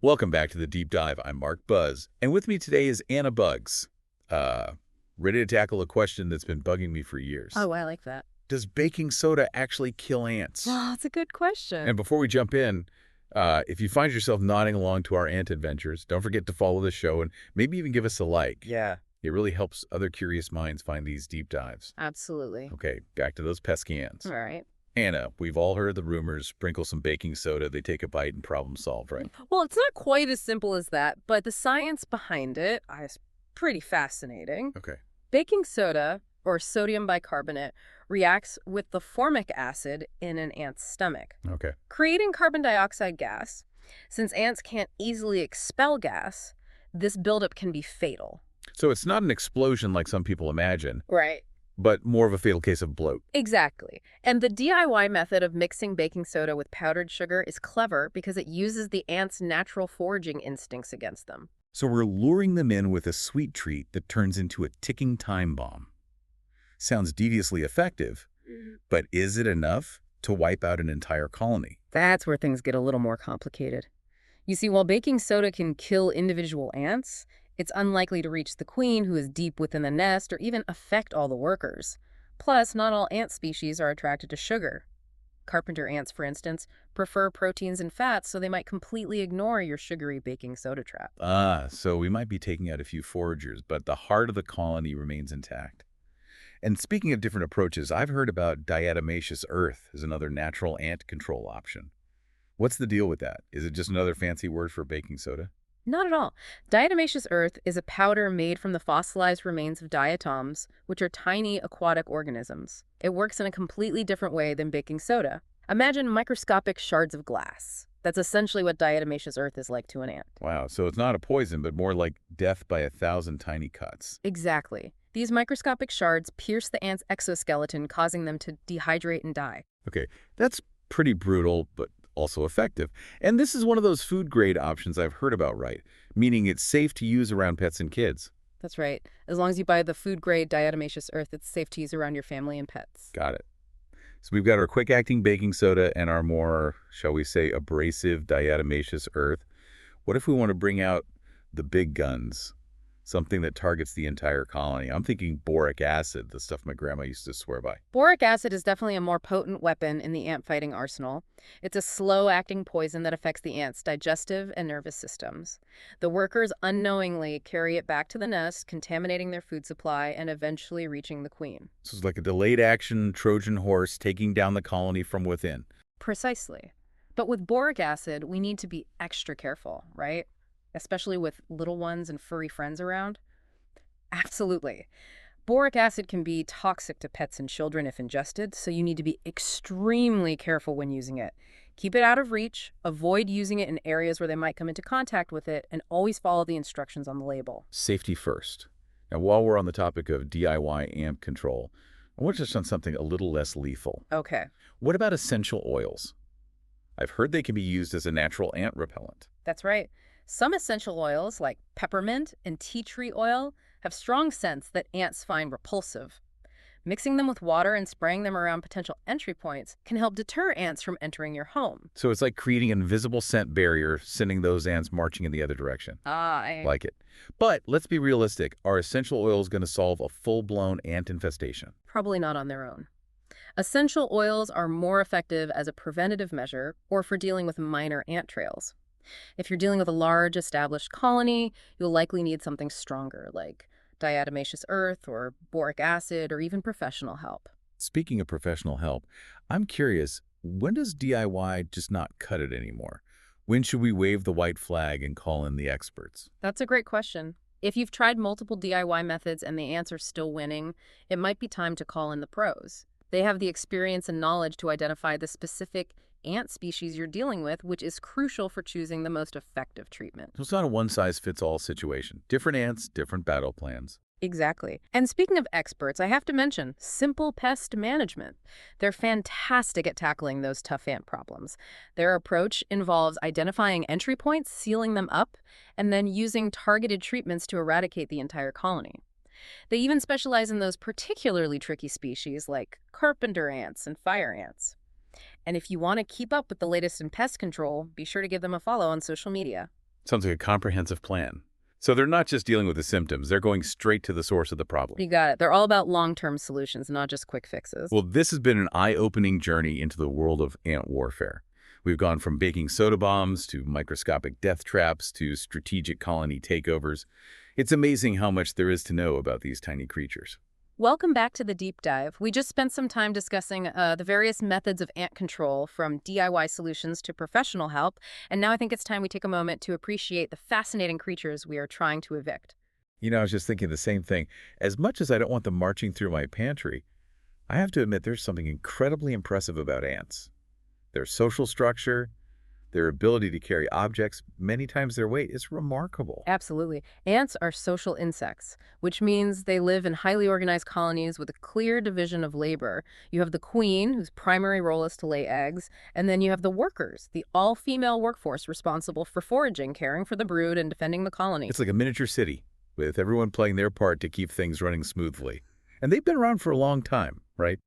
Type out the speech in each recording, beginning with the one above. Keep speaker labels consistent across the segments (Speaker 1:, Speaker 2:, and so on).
Speaker 1: Welcome back to the Deep Dive. I'm Mark Buzz, and with me today is Anna Bugs. Uh, Ready to tackle a question that's been bugging me for years.
Speaker 2: Oh, I like that.
Speaker 1: Does baking soda actually kill ants?
Speaker 2: Oh, that's a good question.
Speaker 1: And before we jump in, if you find yourself nodding along to our ant adventures, don't forget to follow the show and maybe even give us a like.
Speaker 2: Yeah,
Speaker 1: It really helps other curious minds find these deep dives.
Speaker 2: absolutely.
Speaker 1: Okay, back to those pesky ants.
Speaker 2: All right.
Speaker 1: Anna, we've all heard the rumors, sprinkle some baking soda, they take a bite and problem solved, right?
Speaker 2: Well, it's not quite as simple as that, but the science behind it is pretty fascinating.
Speaker 1: Okay.
Speaker 2: Baking soda, or sodium bicarbonate, reacts with the formic acid in an ant's stomach,
Speaker 1: Okay.
Speaker 2: creating carbon dioxide gas. Since ants can't easily expel gas, this buildup can be fatal.
Speaker 1: So it's not an explosion like some people imagine,
Speaker 2: Right.
Speaker 1: but more of a fatal case of bloat.
Speaker 2: Exactly. And the DIY method of mixing baking soda with powdered sugar is clever because it uses the ants' natural foraging instincts against them.
Speaker 1: So we're luring them in with a sweet treat that turns into a ticking time bomb. Sounds deviously effective, but is it enough to wipe out an entire colony?
Speaker 2: That's where things get a little more complicated. You see, while baking soda can kill individual ants, it's unlikely to reach the queen, who is deep within the nest, or even affect all the workers. Plus, not all ant species are attracted to sugar. Carpenter ants, for instance, prefer proteins and fats, so they might completely ignore your sugary baking soda trap.
Speaker 1: So we might be taking out a few foragers, but the heart of the colony remains intact. And speaking of different approaches, I've heard about diatomaceous earth as another natural ant control option. What's the deal with that? Is it just another fancy word for baking soda?
Speaker 2: Not at all. Diatomaceous earth is a powder made from the fossilized remains of diatoms, which are tiny aquatic organisms. It works in a completely different way than baking soda. Imagine microscopic shards of glass. That's essentially what diatomaceous earth is like to an ant.
Speaker 1: Wow, so it's not a poison, but more like death by 1,000 tiny cuts.
Speaker 2: Exactly. These microscopic shards pierce the ant's exoskeleton, causing them to dehydrate and die.
Speaker 1: Okay, that's pretty brutal, but also effective. And this is one of those food-grade options I've heard about, right? Meaning it's safe to use around pets and kids.
Speaker 2: That's right. As long as you buy the food-grade diatomaceous earth, it's safe to use around your family and pets.
Speaker 1: Got it. So we've got our quick-acting baking soda and our more, shall we say, abrasive diatomaceous earth. What if we want to bring out the big guns? Something that targets the entire colony. I'm thinking boric acid, the stuff my grandma used to swear by.
Speaker 2: Boric acid is definitely a more potent weapon in the ant-fighting arsenal. It's a slow-acting poison that affects the ants' digestive and nervous systems. The workers unknowingly carry it back to the nest, contaminating their food supply and eventually reaching the queen.
Speaker 1: So it's like a delayed action Trojan horse taking down the colony from within.
Speaker 2: Precisely. But with boric acid, we need to be extra careful, right? Especially with little ones and furry friends around? Absolutely. Boric acid can be toxic to pets and children if ingested, so you need to be extremely careful when using it. Keep it out of reach, avoid using it in areas where they might come into contact with it, and always follow the instructions on the label.
Speaker 1: Safety first. Now, while we're on the topic of DIY ant control, I want to touch on something a little less lethal.
Speaker 2: Okay,
Speaker 1: What about essential oils? I've heard they can be used as a natural ant repellent.
Speaker 2: that's right. Some essential oils, like peppermint and tea tree oil, have strong scents that ants find repulsive. Mixing them with water and spraying them around potential entry points can help deter ants from entering your home.
Speaker 1: So it's like creating an invisible scent barrier, sending those ants marching in the other direction. Like it. But let's be realistic. Are essential oils going to solve a full-blown ant infestation?
Speaker 2: Probably not on their own. Essential oils are more effective as a preventative measure or for dealing with minor ant trails. If you're dealing with a large established colony, you'll likely need something stronger, like diatomaceous earth or boric acid or even professional help.
Speaker 1: Speaking of professional help, I'm curious, when does DIY just not cut it anymore? When should we wave the white flag and call in the experts?
Speaker 2: That's a great question. If you've tried multiple DIY methods and the ants are still winning, it might be time to call in the pros. They have the experience and knowledge to identify the specific ant species you're dealing with, which is crucial for choosing the most effective treatment.
Speaker 1: So it's not a one-size-fits-all situation. Different ants, different battle plans.
Speaker 2: Exactly. And speaking of experts, I have to mention Simple Pest Management. They're fantastic at tackling those tough ant problems. Their approach involves identifying entry points, sealing them up, and then using targeted treatments to eradicate the entire colony. They even specialize in those particularly tricky species like carpenter ants and fire ants. And if you want to keep up with the latest in pest control, be sure to give them a follow on social media.
Speaker 1: Sounds like a comprehensive plan. So they're not just dealing with the symptoms, they're going straight to the source of the problem.
Speaker 2: You got it. They're all about long-term solutions, not just quick fixes.
Speaker 1: Well, this has been an eye-opening journey into the world of ant warfare. We've gone from baking soda bombs to microscopic death traps to strategic colony takeovers. It's amazing how much there is to know about these tiny creatures.
Speaker 2: Welcome back to the deep dive. We just spent some time discussing the various methods of ant control, from DIY solutions to professional help, and now I think it's time we take a moment to appreciate the fascinating creatures we are trying to evict.
Speaker 1: I was just thinking the same thing. As much as I don't want them marching through my pantry, I have to admit there's something incredibly impressive about ants. Their social structure, their ability to carry objects many times their weight is remarkable.
Speaker 2: Absolutely. Ants are social insects, which means they live in highly organized colonies with a clear division of labor. You have the queen, whose primary role is to lay eggs, and then you have the workers, the all-female workforce responsible for foraging, caring for the brood, and defending the colony.
Speaker 1: It's like a miniature city, with everyone playing their part to keep things running smoothly. And they've been around for a long time, right?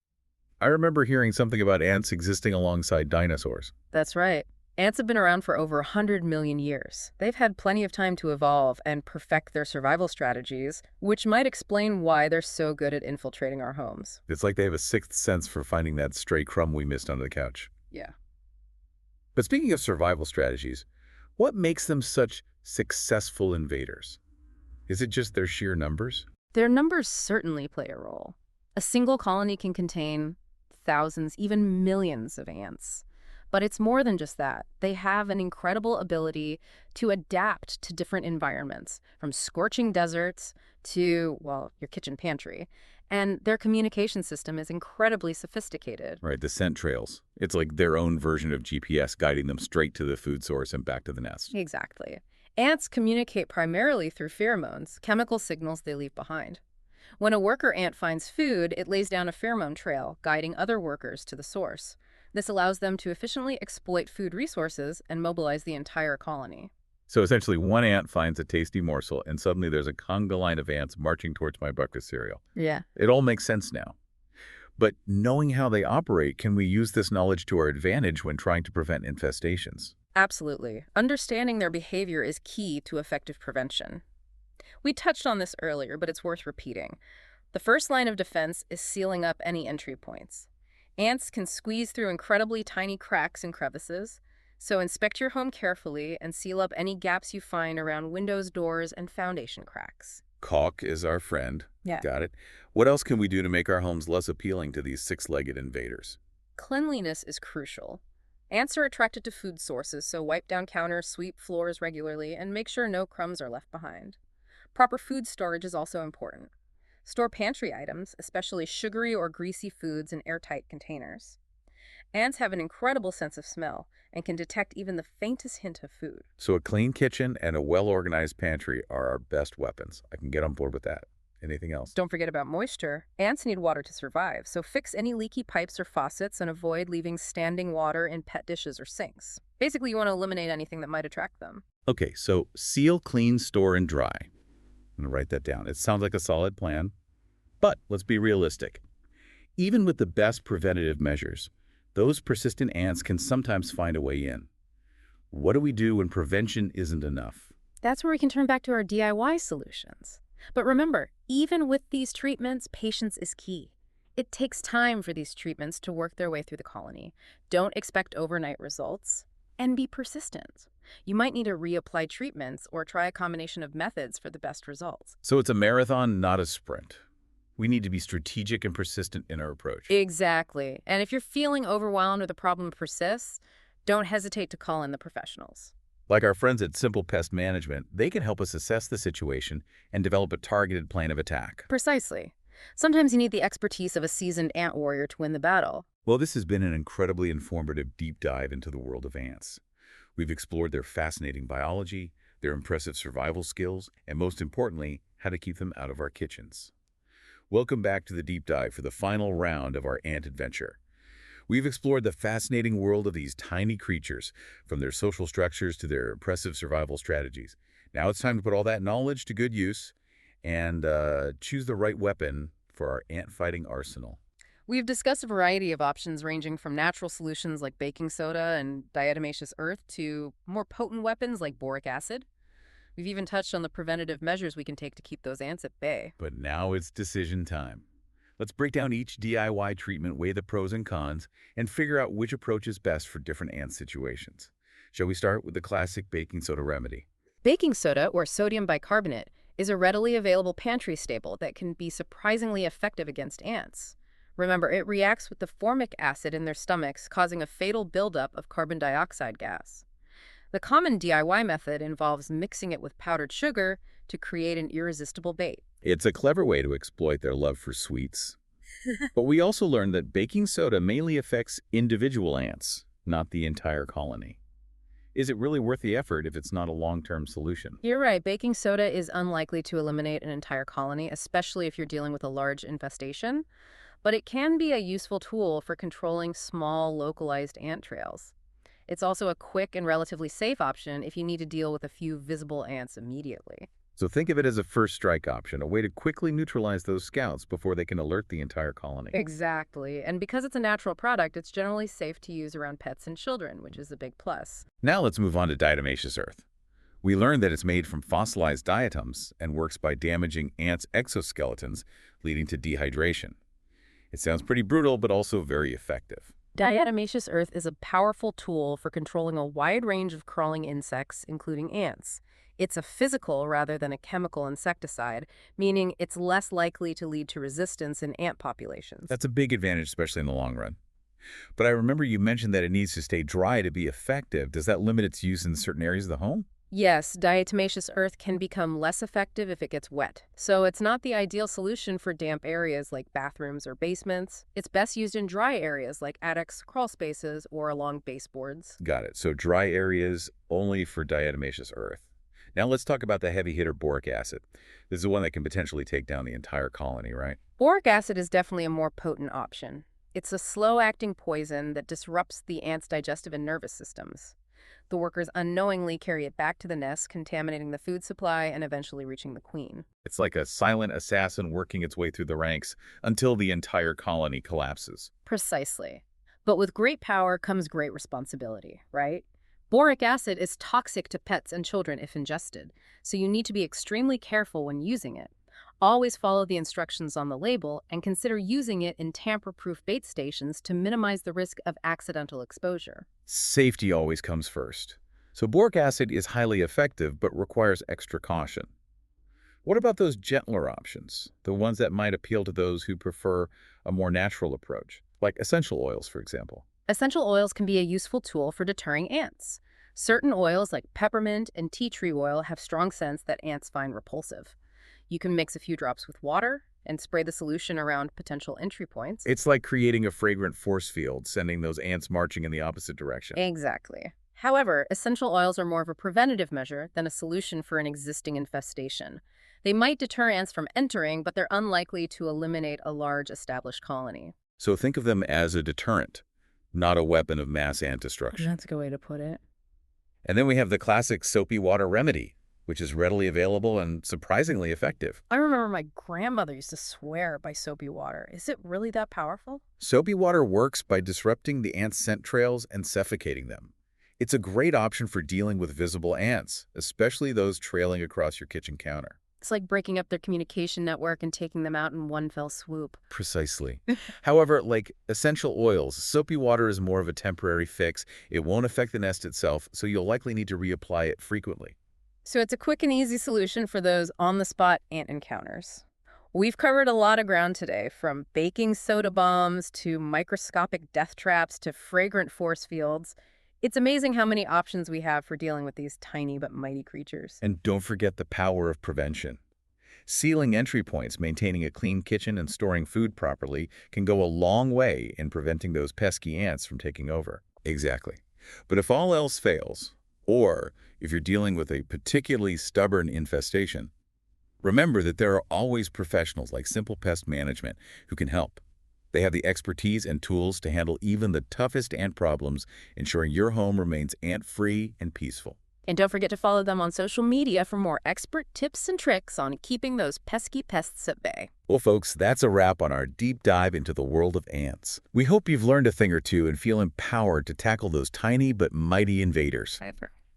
Speaker 1: I remember hearing something about ants existing alongside dinosaurs.
Speaker 2: That's right. Ants have been around for over 100 million years. They've had plenty of time to evolve and perfect their survival strategies, which might explain why they're so good at infiltrating our homes.
Speaker 1: It's like they have a sixth sense for finding that stray crumb we missed under the couch.
Speaker 2: Yeah.
Speaker 1: But speaking of survival strategies, what makes them such successful invaders? Is it just their sheer numbers?
Speaker 2: Their numbers certainly play a role. A single colony can contain thousands, even millions of ants. But it's more than just that. They have an incredible ability to adapt to different environments, from scorching deserts to, well, your kitchen pantry. And their communication system is incredibly sophisticated.
Speaker 1: Right, the scent trails. It's like their own version of GPS guiding them straight to the food source and back to the nest.
Speaker 2: Exactly. Ants communicate primarily through pheromones, chemical signals they leave behind. When a worker ant finds food, it lays down a pheromone trail, guiding other workers to the source. This allows them to efficiently exploit food resources and mobilize the entire colony.
Speaker 1: So essentially, one ant finds a tasty morsel, and suddenly there's a conga line of ants marching towards my breakfast cereal.
Speaker 2: Yeah.
Speaker 1: It all makes sense now. But knowing how they operate, can we use this knowledge to our advantage when trying to prevent infestations?
Speaker 2: Absolutely. Understanding their behavior is key to effective prevention. We touched on this earlier, but it's worth repeating. The first line of defense is sealing up any entry points. Ants can squeeze through incredibly tiny cracks and crevices, so inspect your home carefully and seal up any gaps you find around windows, doors, and foundation cracks.
Speaker 1: Caulk is our friend.
Speaker 2: Yeah.
Speaker 1: Got it. What else can we do to make our homes less appealing to these six-legged invaders?
Speaker 2: Cleanliness is crucial. Ants are attracted to food sources, so wipe down counters, sweep floors regularly, and make sure no crumbs are left behind. Proper food storage is also important. Store pantry items, especially sugary or greasy foods, in airtight containers. Ants have an incredible sense of smell and can detect even the faintest hint of food.
Speaker 1: So a clean kitchen and a well-organized pantry are our best weapons. I can get on board with that. Anything else?
Speaker 2: Don't forget about moisture. Ants need water to survive, so fix any leaky pipes or faucets and avoid leaving standing water in pet dishes or sinks. Basically, you want to eliminate anything that might attract them.
Speaker 1: Okay, so seal, clean, store, and dry. I'm going to write that down. It sounds like a solid plan, but let's be realistic. Even with the best preventative measures, those persistent ants can sometimes find a way in. What do we do when prevention isn't enough?
Speaker 2: That's where we can turn back to our DIY solutions. But remember, even with these treatments, patience is key. It takes time for these treatments to work their way through the colony. Don't expect overnight results, and be persistent. You might need to reapply treatments or try a combination of methods for the best results.
Speaker 1: So it's a marathon, not a sprint. We need to be strategic and persistent in our approach.
Speaker 2: Exactly. And if you're feeling overwhelmed or the problem persists, don't hesitate to call in the professionals.
Speaker 1: Like our friends at Simple Pest Management, they can help us assess the situation and develop a targeted plan of attack.
Speaker 2: Precisely. Sometimes you need the expertise of a seasoned ant warrior to win the battle.
Speaker 1: Well, this has been an incredibly informative deep dive into the world of ants. We've explored their fascinating biology, their impressive survival skills, and most importantly, how to keep them out of our kitchens. Welcome back to the deep dive for the final round of our ant adventure. We've explored the fascinating world of these tiny creatures, from their social structures to their impressive survival strategies. Now it's time to put all that knowledge to good use and choose the right weapon for our ant-fighting arsenal.
Speaker 2: We've discussed a variety of options ranging from natural solutions like baking soda and diatomaceous earth to more potent weapons like boric acid. We've even touched on the preventative measures we can take to keep those ants at bay.
Speaker 1: But now it's decision time. Let's break down each DIY treatment, weigh the pros and cons, and figure out which approach is best for different ant situations. Shall we start with the classic baking soda remedy?
Speaker 2: Baking soda, or sodium bicarbonate, is a readily available pantry staple that can be surprisingly effective against ants. Remember, it reacts with the formic acid in their stomachs, causing a fatal buildup of carbon dioxide gas. The common DIY method involves mixing it with powdered sugar to create an irresistible bait.
Speaker 1: It's a clever way to exploit their love for sweets. But we also learned that baking soda mainly affects individual ants, not the entire colony. Is it really worth the effort if it's not a long-term solution?
Speaker 2: You're right, baking soda is unlikely to eliminate an entire colony, especially if you're dealing with a large infestation, but it can be a useful tool for controlling small, localized ant trails. It's also a quick and relatively safe option if you need to deal with a few visible ants immediately.
Speaker 1: So think of it as a first strike option, a way to quickly neutralize those scouts before they can alert the entire colony.
Speaker 2: Exactly. And because it's a natural product, it's generally safe to use around pets and children, which is a big plus.
Speaker 1: Now let's move on to diatomaceous earth. We learned that it's made from fossilized diatoms and works by damaging ants' exoskeletons, leading to dehydration. It sounds pretty brutal, but also very effective.
Speaker 2: Diatomaceous earth is a powerful tool for controlling a wide range of crawling insects, including ants. It's a physical rather than a chemical insecticide, meaning it's less likely to lead to resistance in ant populations.
Speaker 1: That's a big advantage, especially in the long run. But I remember you mentioned that it needs to stay dry to be effective. Does that limit its use in certain areas of the home?
Speaker 2: Yes, diatomaceous earth can become less effective if it gets wet. So it's not the ideal solution for damp areas like bathrooms or basements. It's best used in dry areas like attics, crawl spaces, or along baseboards.
Speaker 1: Got it. So dry areas only for diatomaceous earth. Now let's talk about the heavy hitter boric acid. This is the one that can potentially take down the entire colony, right?
Speaker 2: Boric acid is definitely a more potent option. It's a slow-acting poison that disrupts the ants' digestive and nervous systems. The workers unknowingly carry it back to the nest, contaminating the food supply and eventually reaching the queen.
Speaker 1: It's like a silent assassin working its way through the ranks until the entire colony collapses.
Speaker 2: Precisely. But with great power comes great responsibility, right? Boric acid is toxic to pets and children if ingested, so you need to be extremely careful when using it. Always follow the instructions on the label and consider using it in tamper-proof bait stations to minimize the risk of accidental exposure.
Speaker 1: Safety always comes first. So boric acid is highly effective but requires extra caution. What about those gentler options, the ones that might appeal to those who prefer a more natural approach, like essential oils, for example?
Speaker 2: Essential oils can be a useful tool for deterring ants. Certain oils like peppermint and tea tree oil have strong scents that ants find repulsive. You can mix a few drops with water and spray the solution around potential entry points.
Speaker 1: It's like creating a fragrant force field, sending those ants marching in the opposite direction.
Speaker 2: Exactly. However, essential oils are more of a preventative measure than a solution for an existing infestation. They might deter ants from entering, but they're unlikely to eliminate a large established colony.
Speaker 1: So think of them as a deterrent, not a weapon of mass ant destruction.
Speaker 2: That's a good way to put it.
Speaker 1: And then we have the classic soapy water remedy, which is readily available and surprisingly effective.
Speaker 2: I remember my grandmother used to swear by soapy water. Is it really that powerful?
Speaker 1: Soapy water works by disrupting the ants' scent trails and suffocating them. It's a great option for dealing with visible ants, especially those trailing across your kitchen counter.
Speaker 2: It's like breaking up their communication network and taking them out in one fell swoop.
Speaker 1: Precisely. However, like essential oils, soapy water is more of a temporary fix. It won't affect the nest itself, so you'll likely need to reapply it frequently.
Speaker 2: So it's a quick and easy solution for those on-the-spot ant encounters. We've covered a lot of ground today, from baking soda bombs to microscopic death traps to fragrant force fields. It's amazing how many options we have for dealing with these tiny but mighty creatures.
Speaker 1: And don't forget the power of prevention. Sealing entry points, maintaining a clean kitchen, and storing food properly can go a long way in preventing those pesky ants from taking over. Exactly. But if all else fails, or if you're dealing with a particularly stubborn infestation, remember that there are always professionals like Simple Pest Management who can help. They have the expertise and tools to handle even the toughest ant problems, ensuring your home remains ant-free and peaceful.
Speaker 2: And don't forget to follow them on social media for more expert tips and tricks on keeping those pesky pests at bay.
Speaker 1: Well, folks, that's a wrap on our deep dive into the world of ants. We hope you've learned a thing or two and feel empowered to tackle those tiny but mighty invaders.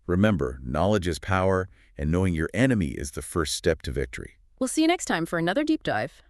Speaker 1: Remember, knowledge is power, and knowing your enemy is the first step to victory.
Speaker 2: We'll see you next time for another deep dive.